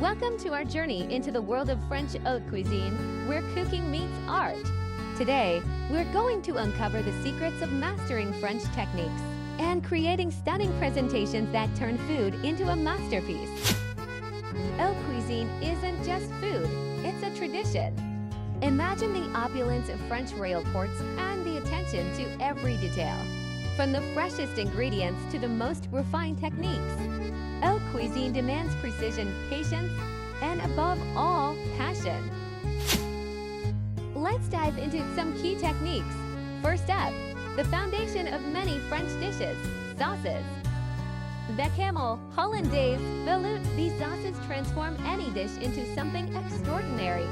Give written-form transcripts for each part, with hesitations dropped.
Welcome to our journey into the world of French haute cuisine, where cooking meets art. Today, we're going to uncover the secrets of mastering French techniques and creating stunning presentations that turn food into a masterpiece. Haute cuisine isn't just food, it's a tradition. Imagine the opulence of French royal courts and the attention to every detail, from the freshest ingredients to the most refined techniques. Haute cuisine demands precision, patience, and above all, passion. Let's dive into some key techniques. First up, the foundation of many French dishes, sauces. Bechamel, Hollandaise, velouté, these sauces transform any dish into something extraordinary.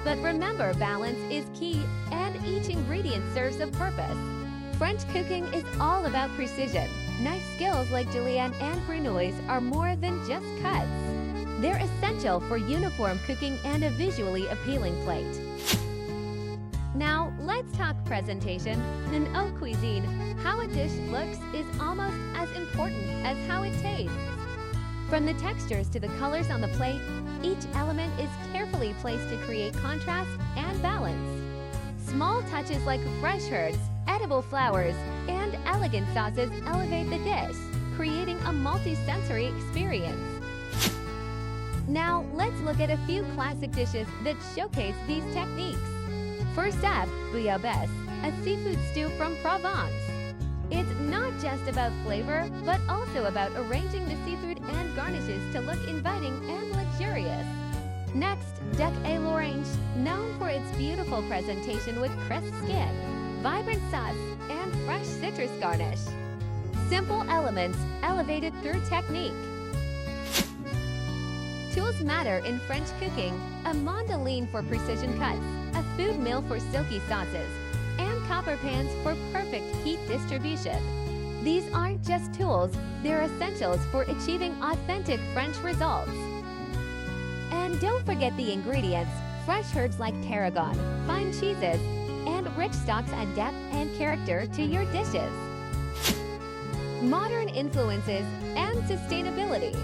But remember, balance is key, and each ingredient serves a purpose. French cooking is all about precision. Knife skills like julienne and brunoise are more than just cuts. They're essential for uniform cooking and a visually appealing plate. Now, let's talk presentation. In haute cuisine, how a dish looks is almost as important as how it tastes. From the textures to the colors on the plate, each element is carefully placed to create contrast and balance. Small touches like fresh herbs, edible flowers, and elegant sauces elevate the dish, creating a multi-sensory experience. Now, let's look at a few classic dishes that showcase these techniques. First up, bouillabaisse, a seafood stew from Provence. It's not just about flavor, but also about arranging the seafood and garnishes to look inviting and luxurious. Next, duck à l'orange, known for its beautiful presentation with crisp skin, vibrant sauce, and fresh citrus garnish. Simple elements elevated through technique. Tools matter in French cooking: a mandoline for precision cuts, a food mill for silky sauces, and copper pans for perfect heat distribution. These aren't just tools, they're essentials for achieving authentic French results. And don't forget the ingredients: fresh herbs like tarragon, fine cheeses, and rich stocks add depth and character to your dishes. Modern influences and sustainability.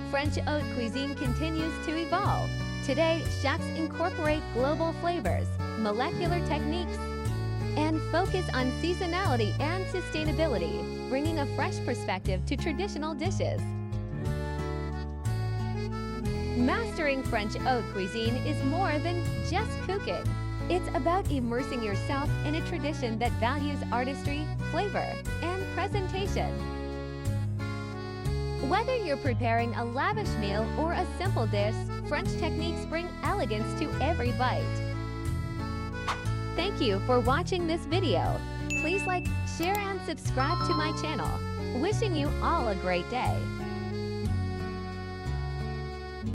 French haute cuisine continues to evolve. Today, chefs incorporate global flavors, molecular techniques, and focus on seasonality and sustainability, bringing a fresh perspective to traditional dishes. Mastering French haute cuisine is more than just cooking. It's about immersing yourself in a tradition that values artistry, flavor, and presentation. Whether you're preparing a lavish meal or a simple dish, French techniques bring elegance to every bite. Thank you for watching this video. Please like, share, and subscribe to my channel. Wishing you all a great day.